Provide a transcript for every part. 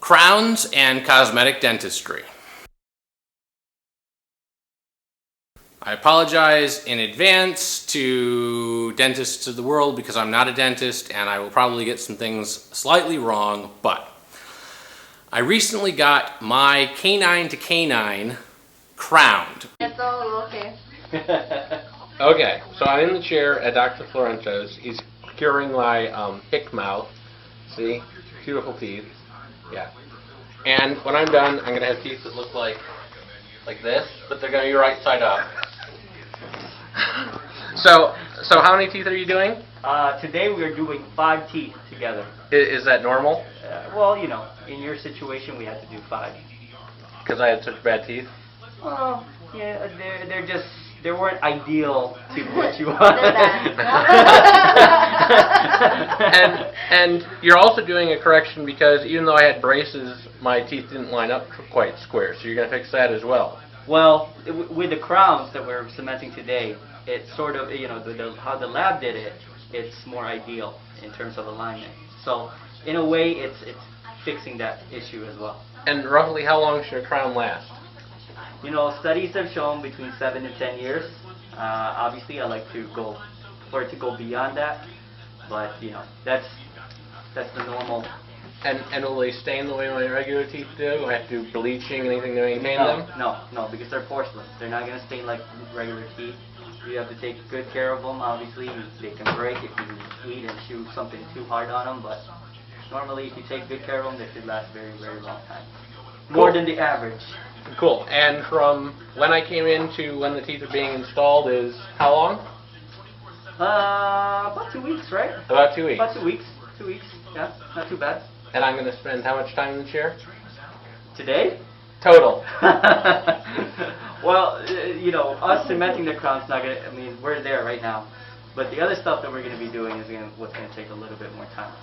Crowns and cosmetic dentistry. I apologize in advance to dentists of the world because I'm not a dentist and I will probably get some things slightly wrong, but I recently got my canine to canine crowned. It's all okay. Okay, so I'm in the chair at Dr. Florento's. He's curing my hick mouth. See? Beautiful teeth. Yeah. And when I'm done, I'm going to have teeth that look like this, but they're going to be right side up. So how many teeth are you doing? Today we are doing 5 teeth together. Is that normal? Well, you know, in your situation we had to do 5. Because I had such bad teeth? Well, yeah, they weren't ideal to what you wanted. and you're also doing a correction because even though I had braces, my teeth didn't line up quite square. So you're going to fix that as well. Well, with the crowns that we're cementing today, it's sort of, you know, how the lab did it, it's more ideal in terms of alignment. So in a way, it's fixing that issue as well. And roughly how long should a crown last? You know, studies have shown between 7 and 10 years. Obviously, I like for it to go beyond that, but you know, that's the normal. And will they stain the way my regular teeth do? Do I have to do bleaching, anything to maintain them? No, because they're porcelain. They're not going to stain like regular teeth. You have to take good care of them. Obviously, they can break if you eat and chew something too hard on them, but normally if you take good care of them, they should last very, very long time. More than the average. Cool. And from when I came in to when the teeth are being installed is how long? About 2 weeks, right? About 2 weeks. About 2 weeks. 2 weeks. Yeah, not too bad. And I'm going to spend how much time in the chair? Today? Total. Well, you know, us cementing the crown's not going to, I mean, we're there right now. But the other stuff that we're going to be doing is what's going to take a little bit more time.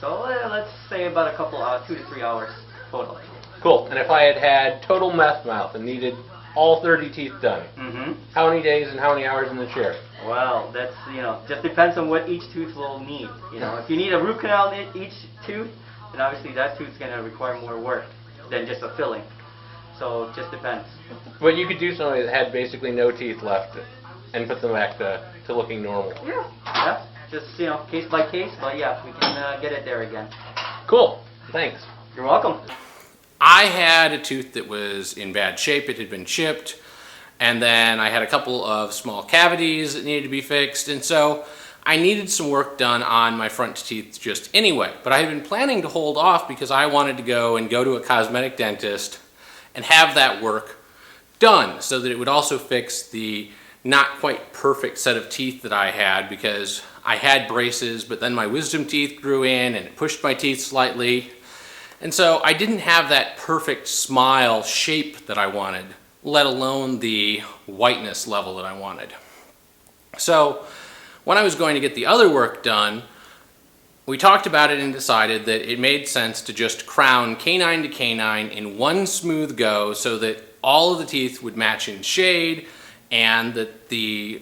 So let's say about a couple, 2 to 3 hours total. Cool. And if I had total meth mouth and needed all 30 teeth done, how many days and how many hours in the chair? Well, that's, you know, just depends on what each tooth will need. You know, if you need a root canal in each tooth, then obviously that tooth's going to require more work than just a filling. So it just depends. But you could do somebody that had basically no teeth left and put them back to looking normal. Yeah. Just, you know, case by case, but yeah, we can get it there again. Cool. Thanks. You're welcome. I had a tooth that was in bad shape. It had been chipped. And then I had a couple of small cavities that needed to be fixed. And so I needed some work done on my front teeth just anyway. But I had been planning to hold off because I wanted to go to a cosmetic dentist and have that work done so that it would also fix the not quite perfect set of teeth that I had because I had braces, but then my wisdom teeth grew in and it pushed my teeth slightly. And so I didn't have that perfect smile shape that I wanted, let alone the whiteness level that I wanted. So when I was going to get the other work done, we talked about it and decided that it made sense to just crown canine to canine in one smooth go so that all of the teeth would match in shade and that the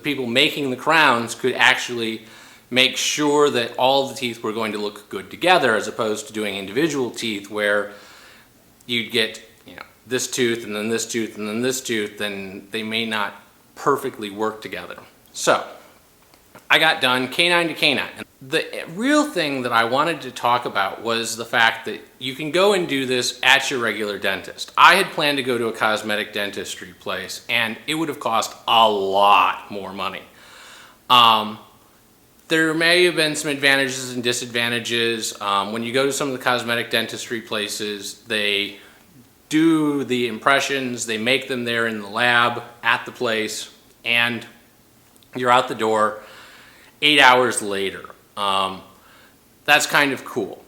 people making the crowns could actually make sure that all the teeth were going to look good together as opposed to doing individual teeth where you'd get, you know, this tooth and then this tooth and then this tooth and they may not perfectly work together. So I got done canine to canine. The real thing that I wanted to talk about was the fact that you can go and do this at your regular dentist. I had planned to go to a cosmetic dentistry place and it would have cost a lot more money. There may have been some advantages and disadvantages. When you go to some of the cosmetic dentistry places, they do the impressions, they make them there in the lab at the place, and you're out the door 8 hours later. That's kind of cool.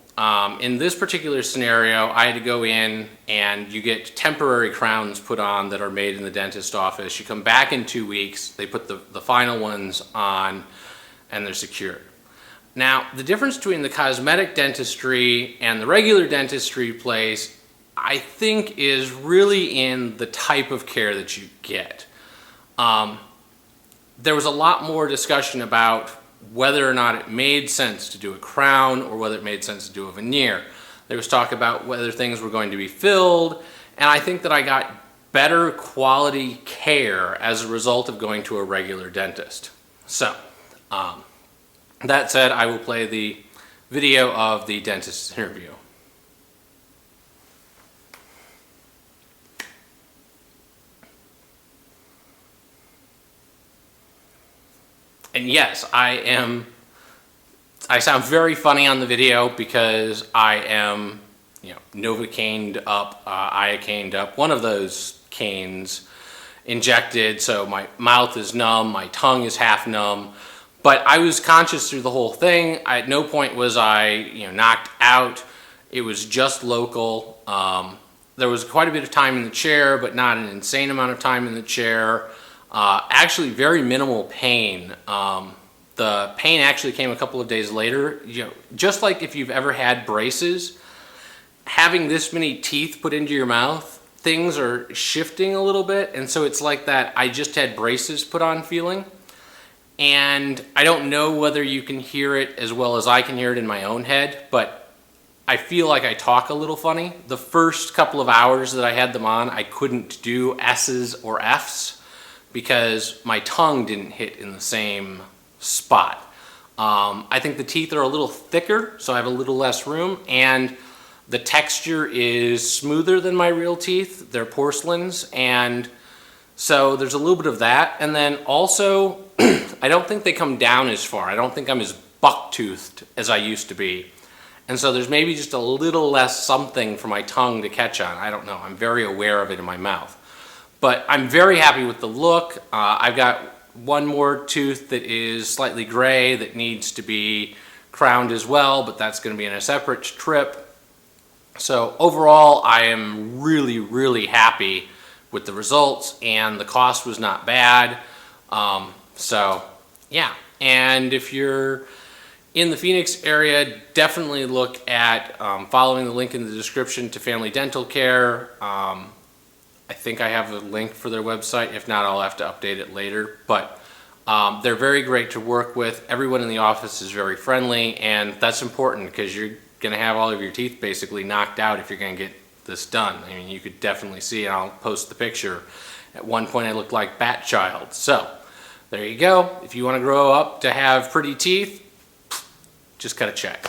In this particular scenario, I had to go in and you get temporary crowns put on that are made in the dentist office. You come back in 2 weeks, they put the final ones on, and they're secured. Now, the difference between the cosmetic dentistry and the regular dentistry place, I think, is really in the type of care that you get. There was a lot more discussion about whether or not it made sense to do a crown or whether it made sense to do a veneer. There was talk about whether things were going to be filled, and I think that I got better quality care as a result of going to a regular dentist. So, that said, I will play the video of the dentist's interview. And yes, I sound very funny on the video because I am, Novocained up, Iacaned up, one of those canes injected, so my mouth is numb, my tongue is half numb, but I was conscious through the whole thing. At no point was I, knocked out. It was just local. There was quite a bit of time in the chair, but not an insane amount of time in the chair. Actually, very minimal pain. The pain actually came a couple of days later. Just like if you've ever had braces, having this many teeth put into your mouth, things are shifting a little bit, and so it's like that I just had braces put on feeling. And I don't know whether you can hear it as well as I can hear it in my own head, but I feel like I talk a little funny. The first couple of hours that I had them on, I couldn't do S's or F's because my tongue didn't hit in the same spot. I think the teeth are a little thicker, so I have a little less room, and the texture is smoother than my real teeth. They're porcelains, and so there's a little bit of that. And then also, I don't think they come down as far. I don't think I'm as buck-toothed as I used to be. And so there's maybe just a little less something for my tongue to catch on. I don't know. I'm very aware of it in my mouth. But I'm very happy with the look. I've got one more tooth that is slightly gray that needs to be crowned as well, but that's going to be in a separate trip. So overall, I am really, really happy with the results, and the cost was not bad. So yeah, and if you're in the Phoenix area, definitely look at following the link in the description to Family Dental Care. I think I have a link for their website. If not, I'll have to update it later. But they're very great to work with. Everyone in the office is very friendly, and that's important because you're going to have all of your teeth basically knocked out if you're going to get this done. I mean, you could definitely see, and I'll post the picture. At one point, I looked like Bat Child. So there you go. If you want to grow up to have pretty teeth, just cut a check.